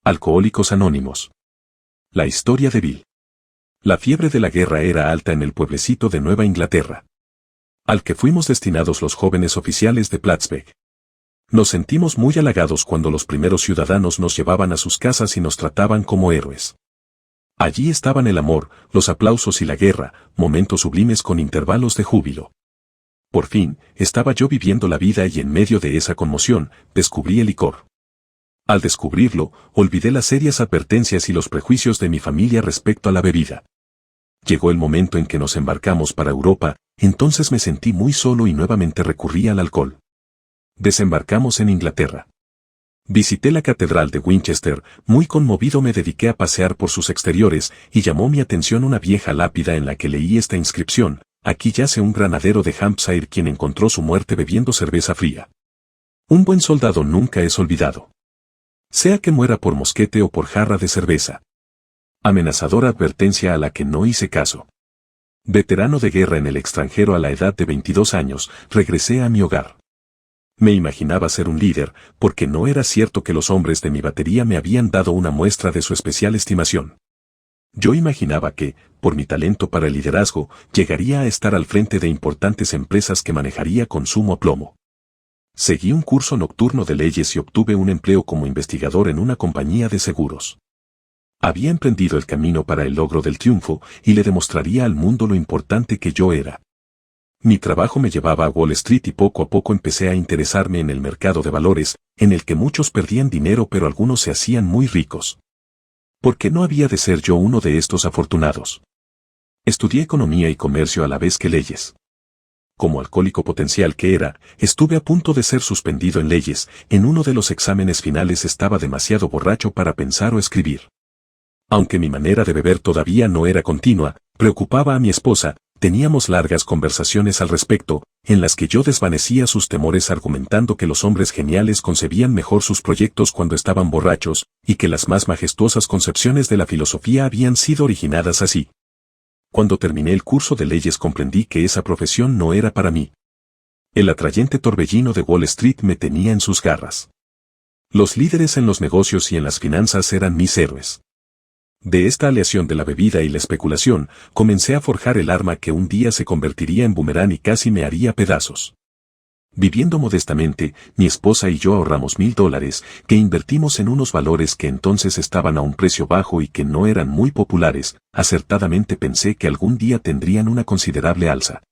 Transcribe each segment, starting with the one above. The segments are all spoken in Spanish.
Alcohólicos Anónimos. La historia de Bill. La fiebre de la guerra era alta en el pueblecito de Nueva Inglaterra, al que fuimos destinados los jóvenes oficiales de Plattsburgh. Nos sentimos muy halagados cuando los primeros ciudadanos nos llevaban a sus casas y nos trataban como héroes. Allí estaban el amor, los aplausos y la guerra, momentos sublimes con intervalos de júbilo. Por fin, estaba yo viviendo la vida y en medio de esa conmoción, descubrí el licor. Al descubrirlo, olvidé las serias advertencias y los prejuicios de mi familia respecto a la bebida. Llegó el momento en que nos embarcamos para Europa, entonces me sentí muy solo y nuevamente recurrí al alcohol. Desembarcamos en Inglaterra. Visité la catedral de Winchester, muy conmovido me dediqué a pasear por sus exteriores y llamó mi atención una vieja lápida en la que leí esta inscripción: aquí yace un granadero de Hampshire quien encontró su muerte bebiendo cerveza fría. Un buen soldado nunca es olvidado. Sea que muera por mosquete o por jarra de cerveza. Amenazadora advertencia a la que no hice caso. Veterano de guerra en el extranjero a la edad de 22 años, regresé a mi hogar. Me imaginaba ser un líder, porque no era cierto que los hombres de mi batería me habían dado una muestra de su especial estimación. Yo imaginaba que, por mi talento para el liderazgo, llegaría a estar al frente de importantes empresas que manejaría con sumo aplomo. Seguí un curso nocturno de leyes y obtuve un empleo como investigador en una compañía de seguros. Había emprendido el camino para el logro del triunfo y le demostraría al mundo lo importante que yo era. Mi trabajo me llevaba a Wall Street y poco a poco empecé a interesarme en el mercado de valores, en el que muchos perdían dinero pero algunos se hacían muy ricos. ¿Por qué no había de ser yo uno de estos afortunados? Estudié economía y comercio a la vez que leyes. Como alcohólico potencial que era, estuve a punto de ser suspendido en leyes, en uno de los exámenes finales estaba demasiado borracho para pensar o escribir. Aunque mi manera de beber todavía no era continua, preocupaba a mi esposa, teníamos largas conversaciones al respecto, en las que yo desvanecía sus temores argumentando que los hombres geniales concebían mejor sus proyectos cuando estaban borrachos, y que las más majestuosas concepciones de la filosofía habían sido originadas así. Cuando terminé el curso de leyes comprendí que esa profesión no era para mí. El atrayente torbellino de Wall Street me tenía en sus garras. Los líderes en los negocios y en las finanzas eran mis héroes. De esta aleación de la bebida y la especulación, comencé a forjar el arma que un día se convertiría en boomerang y casi me haría pedazos. Viviendo modestamente, mi esposa y yo ahorramos $1000, que invertimos en unos valores que entonces estaban a un precio bajo y que no eran muy populares. Acertadamente pensé que algún día tendrían una considerable alza.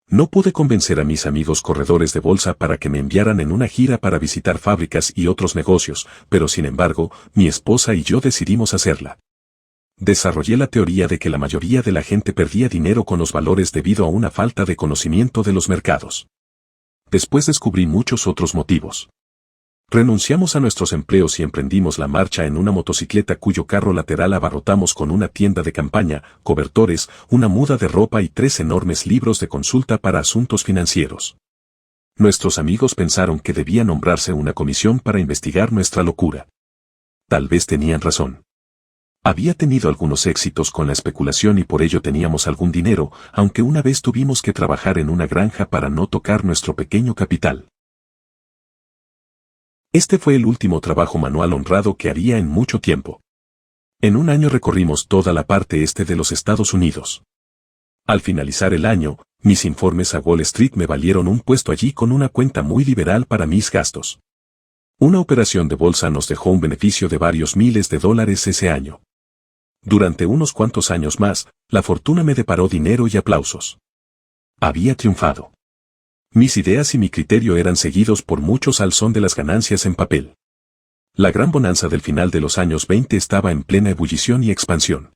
No pude convencer a mis amigos corredores de bolsa para que me enviaran en una gira para visitar fábricas y otros negocios, pero sin embargo, mi esposa y yo decidimos hacerla. Desarrollé la teoría de que la mayoría de la gente perdía dinero con los valores debido a una falta de conocimiento de los mercados. Después descubrí muchos otros motivos. Renunciamos a nuestros empleos y emprendimos la marcha en una motocicleta cuyo carro lateral abarrotamos con una tienda de campaña, cobertores, una muda de ropa y 3 enormes libros de consulta para asuntos financieros. Nuestros amigos pensaron que debía nombrarse una comisión para investigar nuestra locura. Tal vez tenían razón. Había tenido algunos éxitos con la especulación y por ello teníamos algún dinero, aunque una vez tuvimos que trabajar en una granja para no tocar nuestro pequeño capital. Este fue el último trabajo manual honrado que haría en mucho tiempo. En un año recorrimos toda la parte este de los Estados Unidos. Al finalizar el año, mis informes a Wall Street me valieron un puesto allí con una cuenta muy liberal para mis gastos. Una operación de bolsa nos dejó un beneficio de varios miles de dólares ese año. Durante unos cuantos años más, la fortuna me deparó dinero y aplausos. Había triunfado. Mis ideas y mi criterio eran seguidos por muchos al son de las ganancias en papel. La gran bonanza del final de los años 20 estaba en plena ebullición y expansión.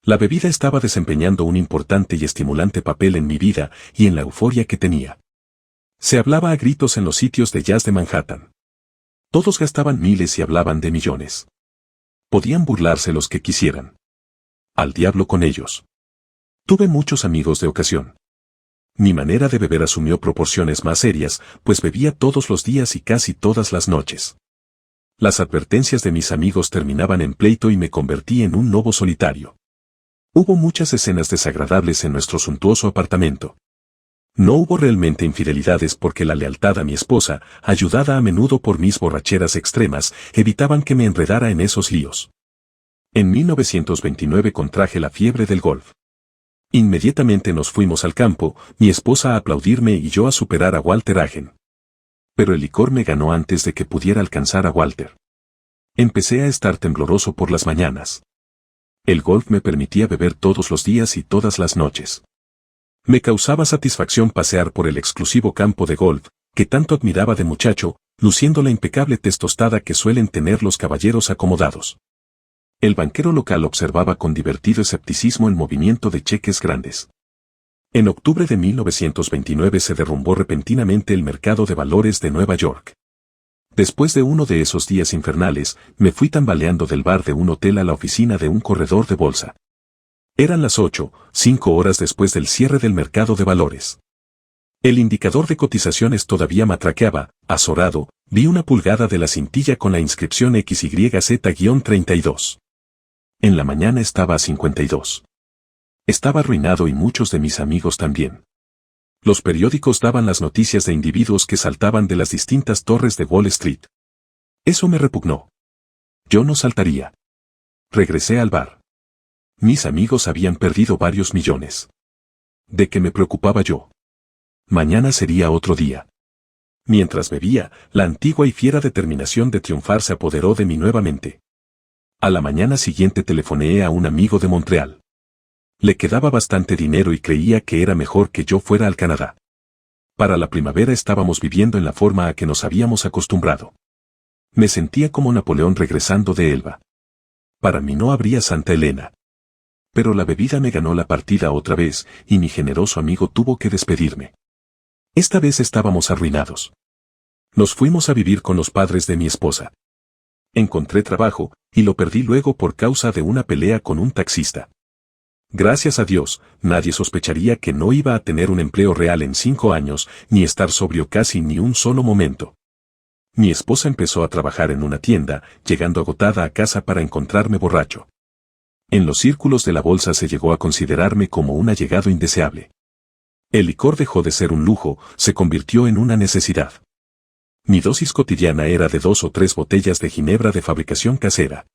La bebida estaba desempeñando un importante y estimulante papel en mi vida y en la euforia que tenía. Se hablaba a gritos en los sitios de jazz de Manhattan. Todos gastaban miles y hablaban de millones. Podían burlarse los que quisieran. Al diablo con ellos. Tuve muchos amigos de ocasión. Mi manera de beber asumió proporciones más serias, pues bebía todos los días y casi todas las noches. Las advertencias de mis amigos terminaban en pleito y me convertí en un lobo solitario. Hubo muchas escenas desagradables en nuestro suntuoso apartamento. No hubo realmente infidelidades porque la lealtad a mi esposa, ayudada a menudo por mis borracheras extremas, evitaban que me enredara en esos líos. En 1929 contraje la fiebre del golf. Inmediatamente nos fuimos al campo, mi esposa a aplaudirme y yo a superar a Walter Hagen. Pero el licor me ganó antes de que pudiera alcanzar a Walter. Empecé a estar tembloroso por las mañanas. El golf me permitía beber todos los días y todas las noches. Me causaba satisfacción pasear por el exclusivo campo de golf, que tanto admiraba de muchacho, luciendo la impecable testostada que suelen tener los caballeros acomodados. El banquero local observaba con divertido escepticismo el movimiento de cheques grandes. En octubre de 1929 se derrumbó repentinamente el mercado de valores de Nueva York. Después de uno de esos días infernales, me fui tambaleando del bar de un hotel a la oficina de un corredor de bolsa. Eran las 8, 5 horas después del cierre del mercado de valores. El indicador de cotizaciones todavía matraqueaba, azorado, vi una pulgada de la cintilla con la inscripción XYZ-32. En la mañana estaba a 52. Estaba arruinado y muchos de mis amigos también. Los periódicos daban las noticias de individuos que saltaban de las distintas torres de Wall Street. Eso me repugnó. Yo no saltaría. Regresé al bar. Mis amigos habían perdido varios millones. ¿De qué me preocupaba yo? Mañana sería otro día. Mientras bebía, la antigua y fiera determinación de triunfar se apoderó de mí nuevamente. A la mañana siguiente telefoneé a un amigo de Montreal. Le quedaba bastante dinero y creía que era mejor que yo fuera al Canadá. Para la primavera estábamos viviendo en la forma a que nos habíamos acostumbrado. Me sentía como Napoleón regresando de Elba. Para mí no habría Santa Elena. Pero la bebida me ganó la partida otra vez, y mi generoso amigo tuvo que despedirme. Esta vez estábamos arruinados. Nos fuimos a vivir con los padres de mi esposa. Encontré trabajo, y lo perdí luego por causa de una pelea con un taxista. Gracias a Dios, nadie sospecharía que no iba a tener un empleo real en 5 años, ni estar sobrio casi ni un solo momento. Mi esposa empezó a trabajar en una tienda, llegando agotada a casa para encontrarme borracho. En los círculos de la bolsa se llegó a considerarme como un allegado indeseable. El licor dejó de ser un lujo, se convirtió en una necesidad. Mi dosis cotidiana era de 2 o 3 botellas de ginebra de fabricación casera.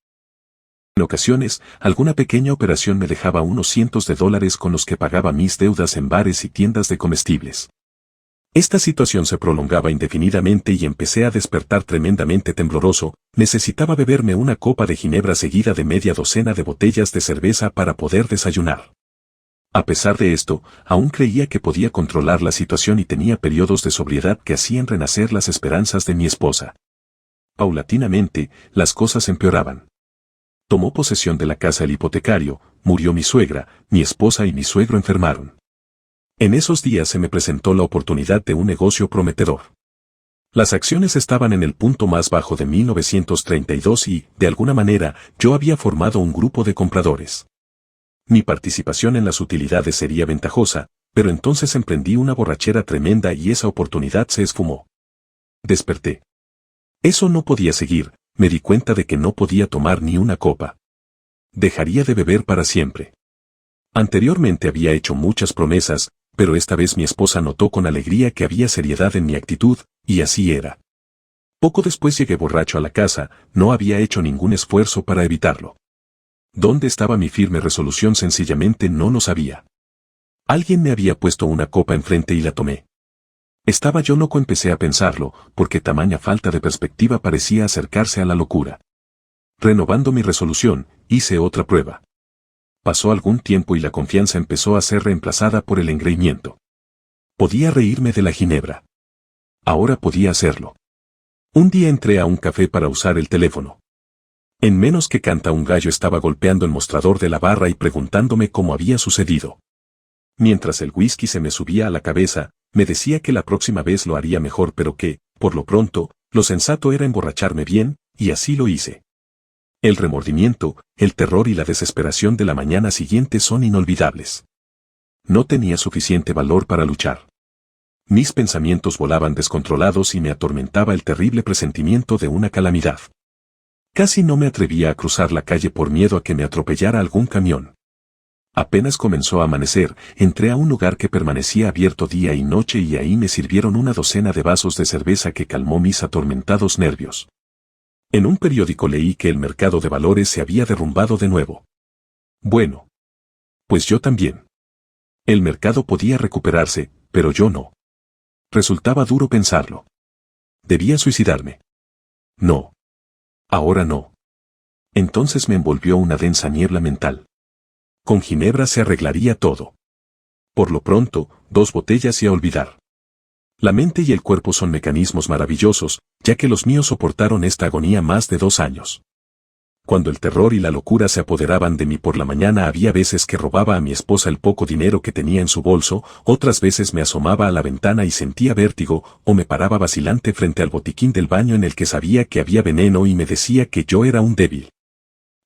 En ocasiones, alguna pequeña operación me dejaba unos cientos de dólares con los que pagaba mis deudas en bares y tiendas de comestibles. Esta situación se prolongaba indefinidamente y empecé a despertar tremendamente tembloroso, necesitaba beberme una copa de ginebra seguida de media docena de botellas de cerveza para poder desayunar. A pesar de esto, aún creía que podía controlar la situación y tenía periodos de sobriedad que hacían renacer las esperanzas de mi esposa. Paulatinamente, las cosas empeoraban. Tomó posesión de la casa el hipotecario, murió mi suegra, mi esposa y mi suegro enfermaron. En esos días se me presentó la oportunidad de un negocio prometedor. Las acciones estaban en el punto más bajo de 1932 y, de alguna manera, yo había formado un grupo de compradores. Mi participación en las utilidades sería ventajosa, pero entonces emprendí una borrachera tremenda y esa oportunidad se esfumó. Desperté. Eso no podía seguir, me di cuenta de que no podía tomar ni una copa. Dejaría de beber para siempre. Anteriormente había hecho muchas promesas, pero esta vez mi esposa notó con alegría que había seriedad en mi actitud, y así era. Poco después llegué borracho a la casa, no había hecho ningún esfuerzo para evitarlo. ¿Dónde estaba mi firme resolución? Sencillamente no lo sabía. Alguien me había puesto una copa enfrente y la tomé. ¿Estaba yo loco? Empecé a pensarlo, porque tamaña falta de perspectiva parecía acercarse a la locura. Renovando mi resolución, hice otra prueba. Pasó algún tiempo y la confianza empezó a ser reemplazada por el engreimiento. Podía reírme de la ginebra. Ahora podía hacerlo. Un día entré a un café para usar el teléfono. En menos que canta un gallo estaba golpeando el mostrador de la barra y preguntándome cómo había sucedido. Mientras el whisky se me subía a la cabeza, me decía que la próxima vez lo haría mejor, pero que, por lo pronto, lo sensato era emborracharme bien, y así lo hice. El remordimiento, el terror y la desesperación de la mañana siguiente son inolvidables. No tenía suficiente valor para luchar. Mis pensamientos volaban descontrolados y me atormentaba el terrible presentimiento de una calamidad. Casi no me atrevía a cruzar la calle por miedo a que me atropellara algún camión. Apenas comenzó a amanecer, entré a un lugar que permanecía abierto día y noche y ahí me sirvieron una docena de vasos de cerveza que calmó mis atormentados nervios. En un periódico leí que el mercado de valores se había derrumbado de nuevo. Bueno. Pues yo también. El mercado podía recuperarse, pero yo no. Resultaba duro pensarlo. ¿Debía suicidarme? No. Ahora no. Entonces me envolvió una densa niebla mental. Con ginebra se arreglaría todo. Por lo pronto, 2 botellas y a olvidar. La mente y el cuerpo son mecanismos maravillosos, ya que los míos soportaron esta agonía más de 2 años. Cuando el terror y la locura se apoderaban de mí por la mañana había veces que robaba a mi esposa el poco dinero que tenía en su bolso, otras veces me asomaba a la ventana y sentía vértigo, o me paraba vacilante frente al botiquín del baño en el que sabía que había veneno y me decía que yo era un débil.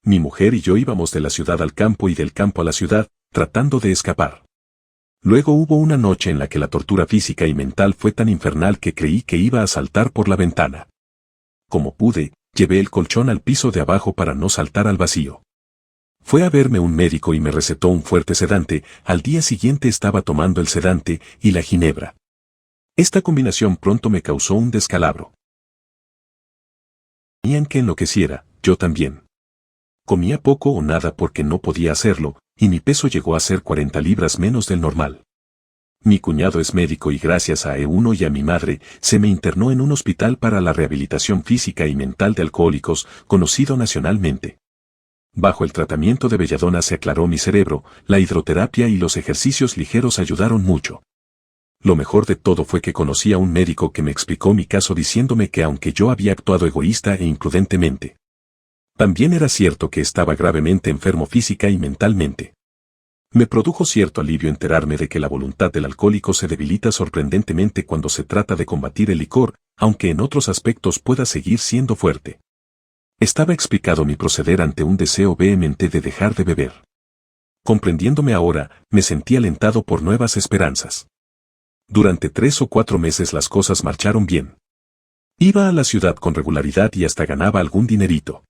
Mi mujer y yo íbamos de la ciudad al campo y del campo a la ciudad, tratando de escapar. Luego hubo una noche en la que la tortura física y mental fue tan infernal que creí que iba a saltar por la ventana. Como pude, llevé el colchón al piso de abajo para no saltar al vacío. Fue a verme un médico y me recetó un fuerte sedante. Al día siguiente estaba tomando el sedante y la ginebra. Esta combinación pronto me causó un descalabro. Temían que enloqueciera, yo también. Comía poco o nada porque no podía hacerlo, y mi peso llegó a ser 40 libras menos del normal. Mi cuñado es médico y gracias a uno y a mi madre, se me internó en un hospital para la rehabilitación física y mental de alcohólicos, conocido nacionalmente. Bajo el tratamiento de belladona se aclaró mi cerebro, la hidroterapia y los ejercicios ligeros ayudaron mucho. Lo mejor de todo fue que conocí a un médico que me explicó mi caso diciéndome que aunque yo había actuado egoísta e imprudentemente, también era cierto que estaba gravemente enfermo física y mentalmente. Me produjo cierto alivio enterarme de que la voluntad del alcohólico se debilita sorprendentemente cuando se trata de combatir el licor, aunque en otros aspectos pueda seguir siendo fuerte. Estaba explicado mi proceder ante un deseo vehemente de dejar de beber. Comprendiéndome ahora, me sentí alentado por nuevas esperanzas. Durante 3 o 4 meses las cosas marcharon bien. Iba a la ciudad con regularidad y hasta ganaba algún dinerito.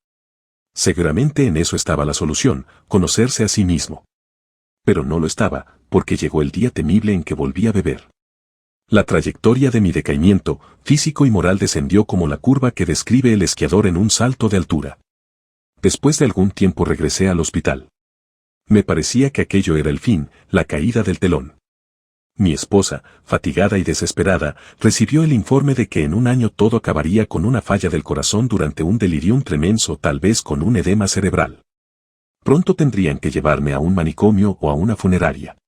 Seguramente en eso estaba la solución, conocerse a sí mismo. Pero no lo estaba, porque llegó el día temible en que volví a beber. La trayectoria de mi decaimiento, físico y moral descendió como la curva que describe el esquiador en un salto de altura. Después de algún tiempo regresé al hospital. Me parecía que aquello era el fin, la caída del telón. Mi esposa, fatigada y desesperada, recibió el informe de que en un año todo acabaría con una falla del corazón durante un delirium tremens o tal vez con un edema cerebral. Pronto tendrían que llevarme a un manicomio o a una funeraria.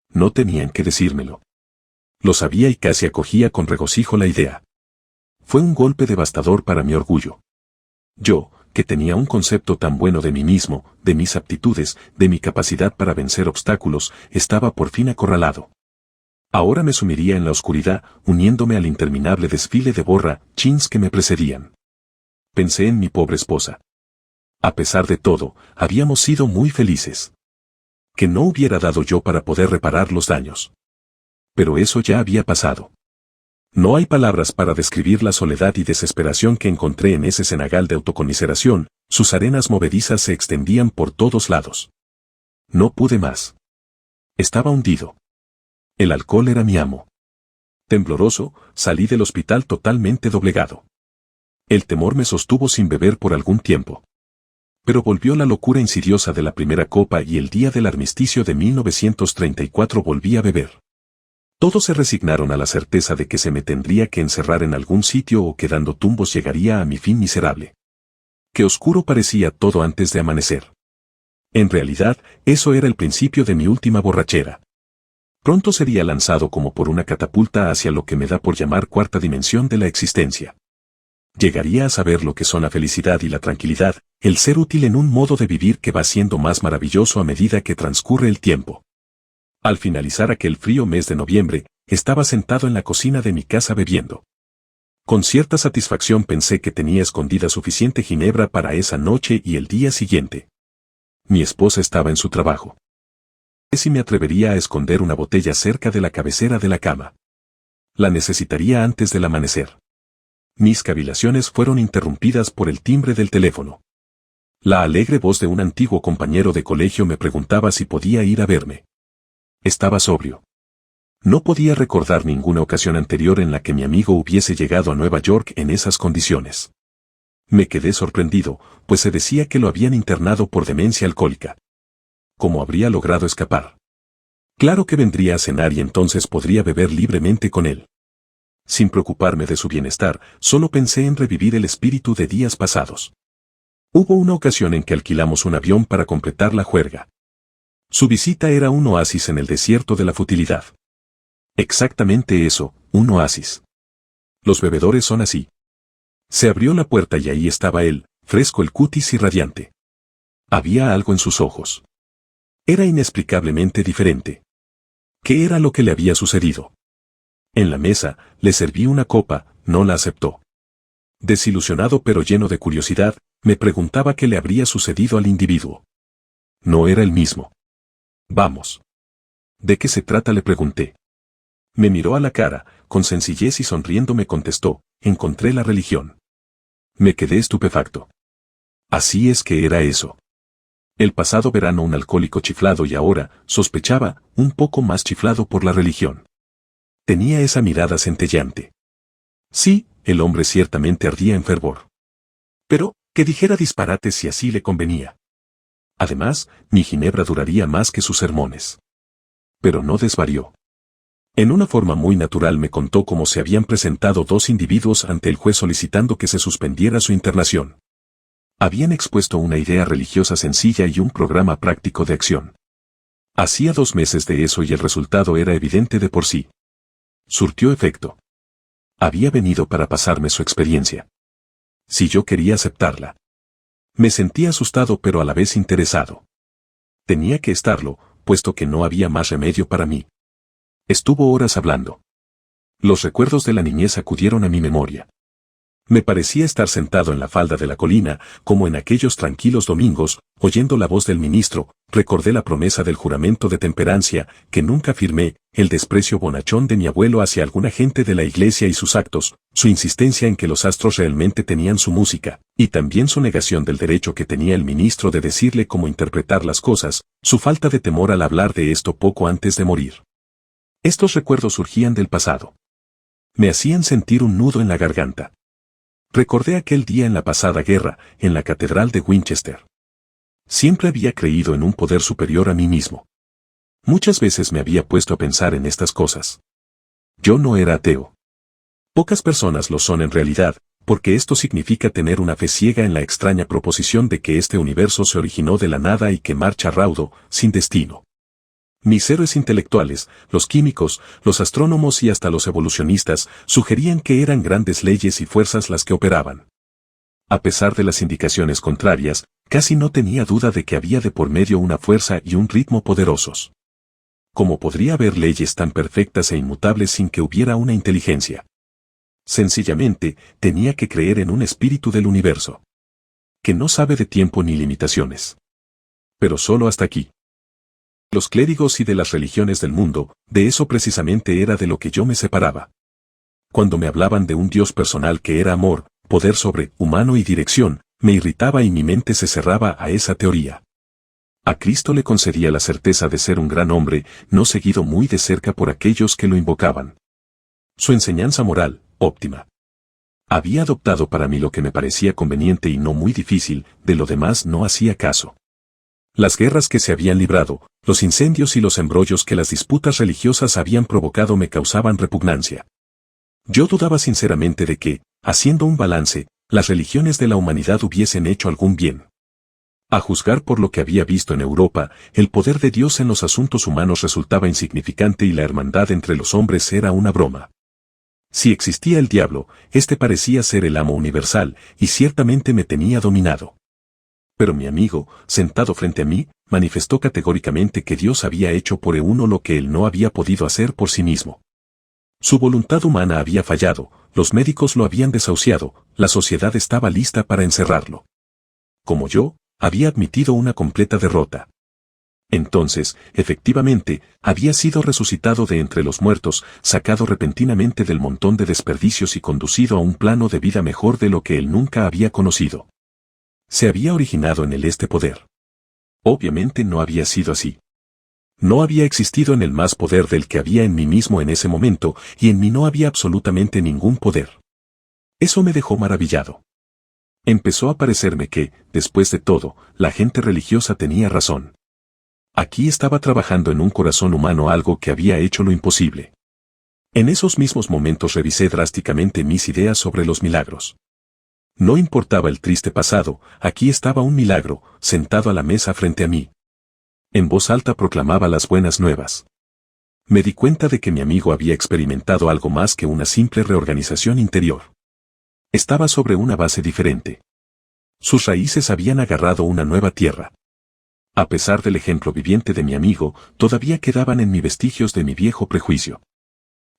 No tenían que decírmelo. Lo sabía y casi acogía con regocijo la idea. Fue un golpe devastador para mi orgullo. Yo, que tenía un concepto tan bueno de mí mismo, de mis aptitudes, de mi capacidad para vencer obstáculos, estaba por fin acorralado. Ahora me sumiría en la oscuridad, uniéndome al interminable desfile de borrachines que me precedían. Pensé en mi pobre esposa. A pesar de todo, habíamos sido muy felices. Que no hubiera dado yo para poder reparar los daños. Pero eso ya había pasado. No hay palabras para describir la soledad y desesperación que encontré en ese cenagal de autoconmiseración, sus arenas movedizas se extendían por todos lados. No pude más. Estaba hundido. El alcohol era mi amo. Tembloroso, salí del hospital totalmente doblegado. El temor me sostuvo sin beber por algún tiempo. Pero volvió la locura insidiosa de la primera copa y el día del armisticio de 1934 volví a beber. Todos se resignaron a la certeza de que se me tendría que encerrar en algún sitio o que dando tumbos llegaría a mi fin miserable. Qué oscuro parecía todo antes de amanecer. En realidad, eso era el principio de mi última borrachera. Pronto sería lanzado como por una catapulta hacia lo que me da por llamar cuarta dimensión de la existencia. Llegaría a saber lo que son la felicidad y la tranquilidad, el ser útil en un modo de vivir que va siendo más maravilloso a medida que transcurre el tiempo. Al finalizar aquel frío mes de noviembre, estaba sentado en la cocina de mi casa bebiendo. Con cierta satisfacción pensé que tenía escondida suficiente ginebra para esa noche y el día siguiente. Mi esposa estaba en su trabajo. Si me atrevería a esconder una botella cerca de la cabecera de la cama. La necesitaría antes del amanecer. Mis cavilaciones fueron interrumpidas por el timbre del teléfono. La alegre voz de un antiguo compañero de colegio me preguntaba si podía ir a verme. Estaba sobrio. No podía recordar ninguna ocasión anterior en la que mi amigo hubiese llegado a Nueva York en esas condiciones. Me quedé sorprendido, pues se decía que lo habían internado por demencia alcohólica. ¿Cómo habría logrado escapar? Claro que vendría a cenar y entonces podría beber libremente con él. Sin preocuparme de su bienestar, solo pensé en revivir el espíritu de días pasados. Hubo una ocasión en que alquilamos un avión para completar la juerga. Su visita era un oasis en el desierto de la futilidad. Exactamente eso, un oasis. Los bebedores son así. Se abrió la puerta y ahí estaba él, fresco el cutis y radiante. Había algo en sus ojos. Era inexplicablemente diferente. ¿Qué era lo que le había sucedido? En la mesa, le serví una copa, no la aceptó. Desilusionado pero lleno de curiosidad, me preguntaba qué le habría sucedido al individuo. No era el mismo. Vamos. ¿De qué se trata?, le pregunté. Me miró a la cara, con sencillez y sonriendo me contestó, encontré la religión. Me quedé estupefacto. Así es que era eso. El pasado verano un alcohólico chiflado y ahora, sospechaba, un poco más chiflado por la religión. Tenía esa mirada centelleante. Sí, el hombre ciertamente ardía en fervor. Pero, que dijera disparates si así le convenía. Además, mi ginebra duraría más que sus sermones. Pero no desvarió. En una forma muy natural me contó cómo se habían presentado dos individuos ante el juez solicitando que se suspendiera su internación. Habían expuesto una idea religiosa sencilla y un programa práctico de acción. Hacía 2 meses de eso y el resultado era evidente de por sí. Surtió efecto. Había venido para pasarme su experiencia. Si yo quería aceptarla. Me sentía asustado pero a la vez interesado. Tenía que estarlo, puesto que no había más remedio para mí. Estuvo horas hablando. Los recuerdos de la niñez acudieron a mi memoria. Me parecía estar sentado en la falda de la colina, como en aquellos tranquilos domingos, oyendo la voz del ministro, recordé la promesa del juramento de temperancia, que nunca firmé, el desprecio bonachón de mi abuelo hacia alguna gente de la iglesia y sus actos, su insistencia en que los astros realmente tenían su música, y también su negación del derecho que tenía el ministro de decirle cómo interpretar las cosas, su falta de temor al hablar de esto poco antes de morir. Estos recuerdos surgían del pasado. Me hacían sentir un nudo en la garganta. Recordé aquel día en la pasada guerra, en la catedral de Winchester. Siempre había creído en un poder superior a mí mismo. Muchas veces me había puesto a pensar en estas cosas. Yo no era ateo. Pocas personas lo son en realidad, porque esto significa tener una fe ciega en la extraña proposición de que este universo se originó de la nada y que marcha raudo, sin destino. Mis héroes intelectuales, los químicos, los astrónomos y hasta los evolucionistas, sugerían que eran grandes leyes y fuerzas las que operaban. A pesar de las indicaciones contrarias, casi no tenía duda de que había de por medio una fuerza y un ritmo poderosos. ¿Cómo podría haber leyes tan perfectas e inmutables sin que hubiera una inteligencia? Sencillamente, tenía que creer en un espíritu del universo. Que no sabe de tiempo ni limitaciones. Pero solo hasta aquí. Los clérigos y de las religiones del mundo, de eso precisamente era de lo que yo me separaba. Cuando me hablaban de un Dios personal que era amor, poder sobrehumano y dirección, me irritaba y mi mente se cerraba a esa teoría. A Cristo le concedía la certeza de ser un gran hombre, no seguido muy de cerca por aquellos que lo invocaban. Su enseñanza moral, óptima. Había adoptado para mí lo que me parecía conveniente y no muy difícil, de lo demás no hacía caso. Las guerras que se habían librado, los incendios y los embrollos que las disputas religiosas habían provocado me causaban repugnancia. Yo dudaba sinceramente de que, haciendo un balance, las religiones de la humanidad hubiesen hecho algún bien. A juzgar por lo que había visto en Europa, el poder de Dios en los asuntos humanos resultaba insignificante y la hermandad entre los hombres era una broma. Si existía el diablo, este parecía ser el amo universal, y ciertamente me tenía dominado. Pero mi amigo, sentado frente a mí, manifestó categóricamente que Dios había hecho por uno lo que él no había podido hacer por sí mismo. Su voluntad humana había fallado, los médicos lo habían desahuciado, la sociedad estaba lista para encerrarlo. Como yo, había admitido una completa derrota. Entonces, efectivamente, había sido resucitado de entre los muertos, sacado repentinamente del montón de desperdicios y conducido a un plano de vida mejor de lo que él nunca había conocido. Se había originado en él este poder. Obviamente no había sido así. No había existido en él más poder del que había en mí mismo en ese momento, y en mí no había absolutamente ningún poder. Eso me dejó maravillado. Empezó a parecerme que, después de todo, la gente religiosa tenía razón. Aquí estaba trabajando en un corazón humano algo que había hecho lo imposible. En esos mismos momentos revisé drásticamente mis ideas sobre los milagros. No importaba el triste pasado, aquí estaba un milagro, sentado a la mesa frente a mí. En voz alta proclamaba las buenas nuevas. Me di cuenta de que mi amigo había experimentado algo más que una simple reorganización interior. Estaba sobre una base diferente. Sus raíces habían agarrado una nueva tierra. A pesar del ejemplo viviente de mi amigo, todavía quedaban en mí vestigios de mi viejo prejuicio.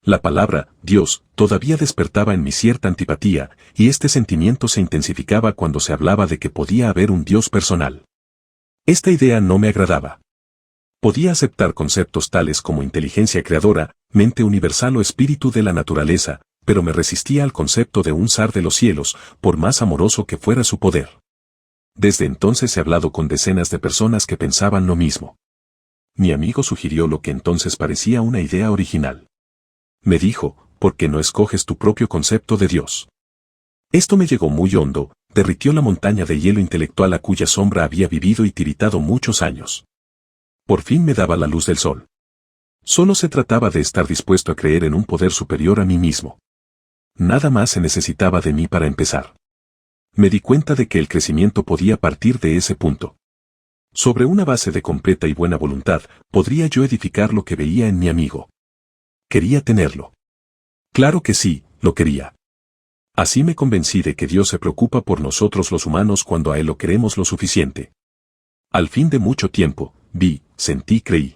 La palabra, Dios, todavía despertaba en mí cierta antipatía, y este sentimiento se intensificaba cuando se hablaba de que podía haber un Dios personal. Esta idea no me agradaba. Podía aceptar conceptos tales como inteligencia creadora, mente universal o espíritu de la naturaleza, pero me resistía al concepto de un zar de los cielos, por más amoroso que fuera su poder. Desde entonces he hablado con decenas de personas que pensaban lo mismo. Mi amigo sugirió lo que entonces parecía una idea original. Me dijo, ¿por qué no escoges tu propio concepto de Dios? Esto me llegó muy hondo, derritió la montaña de hielo intelectual a cuya sombra había vivido y tiritado muchos años. Por fin me daba la luz del sol. Solo se trataba de estar dispuesto a creer en un poder superior a mí mismo. Nada más se necesitaba de mí para empezar. Me di cuenta de que el crecimiento podía partir de ese punto. Sobre una base de completa y buena voluntad, podría yo edificar lo que veía en mi amigo. Quería tenerlo. Claro que sí, lo quería. Así me convencí de que Dios se preocupa por nosotros los humanos cuando a Él lo queremos lo suficiente. Al fin de mucho tiempo, vi, sentí, creí.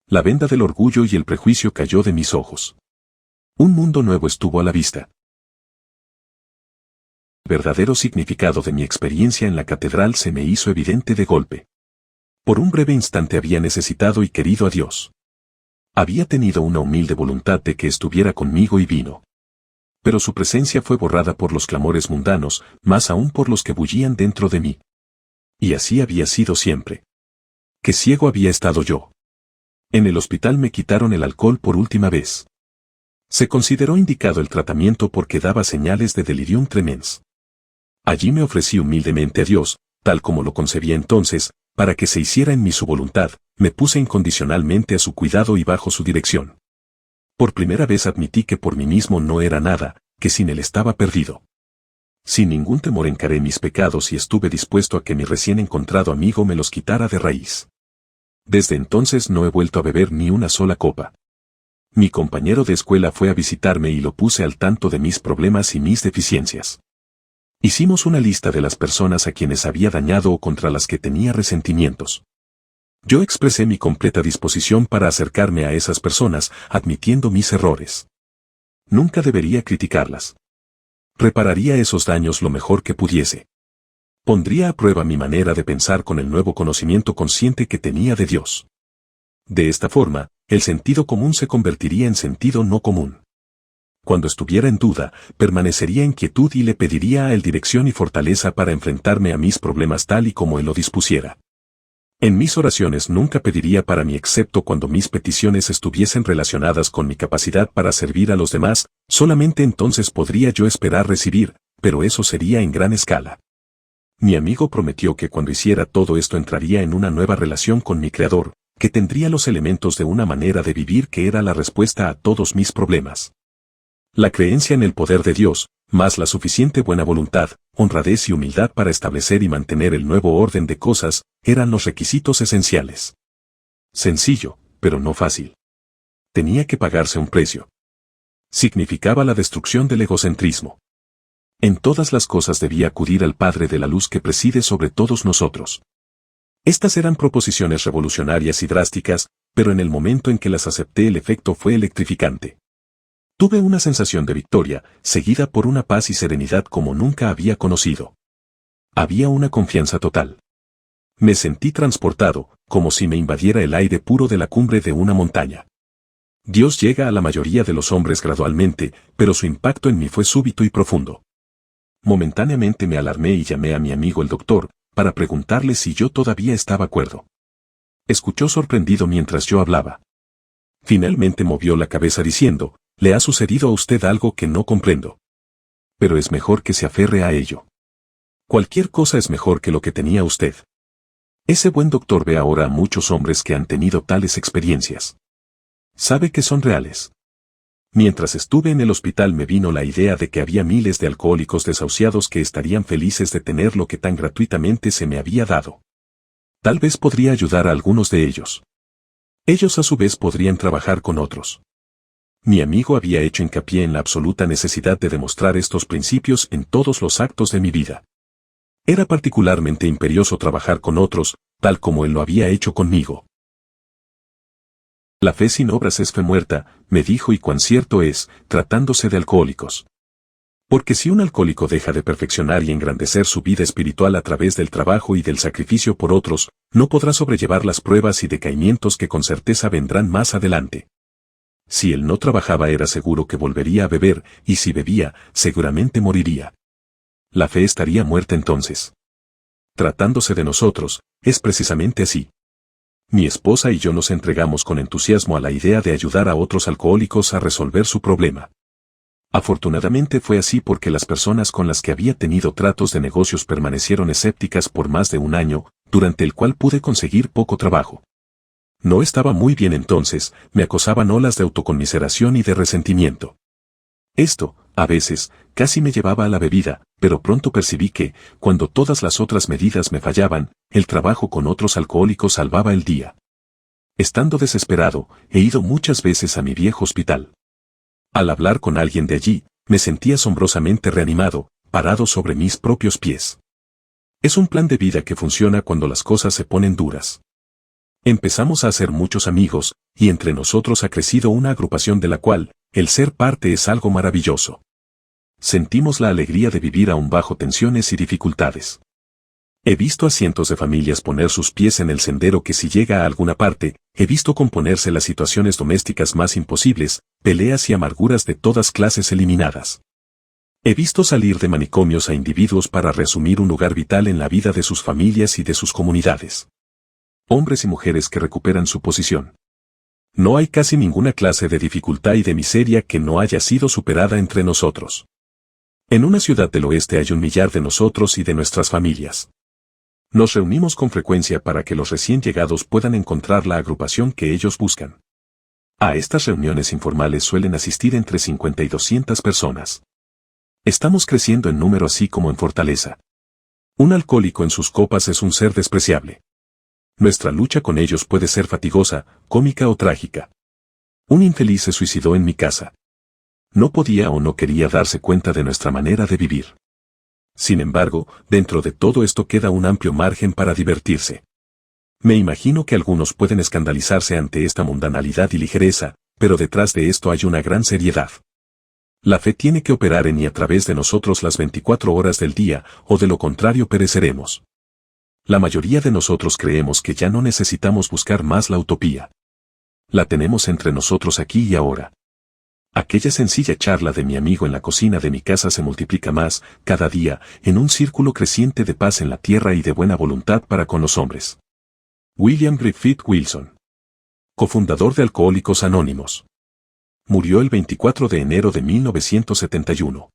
La venda del orgullo y el prejuicio cayó de mis ojos. Un mundo nuevo estuvo a la vista. El verdadero significado de mi experiencia en la catedral se me hizo evidente de golpe. Por un breve instante había necesitado y querido a Dios. Había tenido una humilde voluntad de que estuviera conmigo y vino. Pero su presencia fue borrada por los clamores mundanos, más aún por los que bullían dentro de mí. Y así había sido siempre. Qué ciego había estado yo. En el hospital me quitaron el alcohol por última vez. Se consideró indicado el tratamiento porque daba señales de delirium tremens. Allí me ofrecí humildemente a Dios, tal como lo concebía entonces, para que se hiciera en mí su voluntad, me puse incondicionalmente a su cuidado y bajo su dirección. Por primera vez admití que por mí mismo no era nada, que sin él estaba perdido. Sin ningún temor encaré mis pecados y estuve dispuesto a que mi recién encontrado amigo me los quitara de raíz. Desde entonces no he vuelto a beber ni una sola copa. Mi compañero de escuela fue a visitarme y lo puse al tanto de mis problemas y mis deficiencias. Hicimos una lista de las personas a quienes había dañado o contra las que tenía resentimientos. Yo expresé mi completa disposición para acercarme a esas personas, admitiendo mis errores. Nunca debería criticarlas. Repararía esos daños lo mejor que pudiese. Pondría a prueba mi manera de pensar con el nuevo conocimiento consciente que tenía de Dios. De esta forma, el sentido común se convertiría en sentido no común. Cuando estuviera en duda, permanecería en quietud y le pediría a él dirección y fortaleza para enfrentarme a mis problemas tal y como él lo dispusiera. En mis oraciones nunca pediría para mí excepto cuando mis peticiones estuviesen relacionadas con mi capacidad para servir a los demás, solamente entonces podría yo esperar recibir, pero eso sería en gran escala. Mi amigo prometió que cuando hiciera todo esto entraría en una nueva relación con mi Creador, que tendría los elementos de una manera de vivir que era la respuesta a todos mis problemas. La creencia en el poder de Dios, más la suficiente buena voluntad, honradez y humildad para establecer y mantener el nuevo orden de cosas, eran los requisitos esenciales. Sencillo, pero no fácil. Tenía que pagarse un precio. Significaba la destrucción del egocentrismo. En todas las cosas debía acudir al Padre de la Luz que preside sobre todos nosotros. Estas eran proposiciones revolucionarias y drásticas, pero en el momento en que las acepté el efecto fue electrificante. Tuve una sensación de victoria, seguida por una paz y serenidad como nunca había conocido. Había una confianza total. Me sentí transportado, como si me invadiera el aire puro de la cumbre de una montaña. Dios llega a la mayoría de los hombres gradualmente, pero su impacto en mí fue súbito y profundo. Momentáneamente me alarmé y llamé a mi amigo el doctor, para preguntarle si yo todavía estaba cuerdo. Escuchó sorprendido mientras yo hablaba. Finalmente movió la cabeza diciendo, «Le ha sucedido a usted algo que no comprendo. Pero es mejor que se aferre a ello. Cualquier cosa es mejor que lo que tenía usted». Ese buen doctor ve ahora a muchos hombres que han tenido tales experiencias. Sabe que son reales. Mientras estuve en el hospital me vino la idea de que había miles de alcohólicos desahuciados que estarían felices de tener lo que tan gratuitamente se me había dado. Tal vez podría ayudar a algunos de ellos. Ellos a su vez podrían trabajar con otros. Mi amigo había hecho hincapié en la absoluta necesidad de demostrar estos principios en todos los actos de mi vida. Era particularmente imperioso trabajar con otros, tal como él lo había hecho conmigo. La fe sin obras es fe muerta, me dijo, y cuán cierto es, tratándose de alcohólicos. Porque si un alcohólico deja de perfeccionar y engrandecer su vida espiritual a través del trabajo y del sacrificio por otros, no podrá sobrellevar las pruebas y decaimientos que con certeza vendrán más adelante. Si él no trabajaba era seguro que volvería a beber, y si bebía, seguramente moriría. La fe estaría muerta entonces. Tratándose de nosotros, es precisamente así. Mi esposa y yo nos entregamos con entusiasmo a la idea de ayudar a otros alcohólicos a resolver su problema. Afortunadamente fue así porque las personas con las que había tenido tratos de negocios permanecieron escépticas por más de un año, durante el cual pude conseguir poco trabajo. No estaba muy bien entonces, me acosaban olas de autoconmiseración y de resentimiento. Esto, a veces, casi me llevaba a la bebida, pero pronto percibí que, cuando todas las otras medidas me fallaban, el trabajo con otros alcohólicos salvaba el día. Estando desesperado, he ido muchas veces a mi viejo hospital. Al hablar con alguien de allí, me sentí asombrosamente reanimado, parado sobre mis propios pies. Es un plan de vida que funciona cuando las cosas se ponen duras. Empezamos a hacer muchos amigos, y entre nosotros ha crecido una agrupación de la cual, el ser parte es algo maravilloso. Sentimos la alegría de vivir aún bajo tensiones y dificultades. He visto a cientos de familias poner sus pies en el sendero que si llega a alguna parte, he visto componerse las situaciones domésticas más imposibles, peleas y amarguras de todas clases eliminadas. He visto salir de manicomios a individuos para reasumir un lugar vital en la vida de sus familias y de sus comunidades. Hombres y mujeres que recuperan su posición. No hay casi ninguna clase de dificultad y de miseria que no haya sido superada entre nosotros. En una ciudad del oeste hay 1 millar de nosotros y de nuestras familias. Nos reunimos con frecuencia para que los recién llegados puedan encontrar la agrupación que ellos buscan. A estas reuniones informales suelen asistir entre 50 y 200 personas. Estamos creciendo en número así como en fortaleza. Un alcohólico en sus copas es un ser despreciable. Nuestra lucha con ellos puede ser fatigosa, cómica o trágica. Un infeliz se suicidó en mi casa. No podía o no quería darse cuenta de nuestra manera de vivir. Sin embargo, dentro de todo esto queda un amplio margen para divertirse. Me imagino que algunos pueden escandalizarse ante esta mundanalidad y ligereza, pero detrás de esto hay una gran seriedad. La fe tiene que operar en y a través de nosotros las 24 horas del día, o de lo contrario pereceremos. La mayoría de nosotros creemos que ya no necesitamos buscar más la utopía. La tenemos entre nosotros aquí y ahora. Aquella sencilla charla de mi amigo en la cocina de mi casa se multiplica más, cada día, en un círculo creciente de paz en la tierra y de buena voluntad para con los hombres. William Griffith Wilson, cofundador de Alcohólicos Anónimos. Murió el 24 de enero de 1971.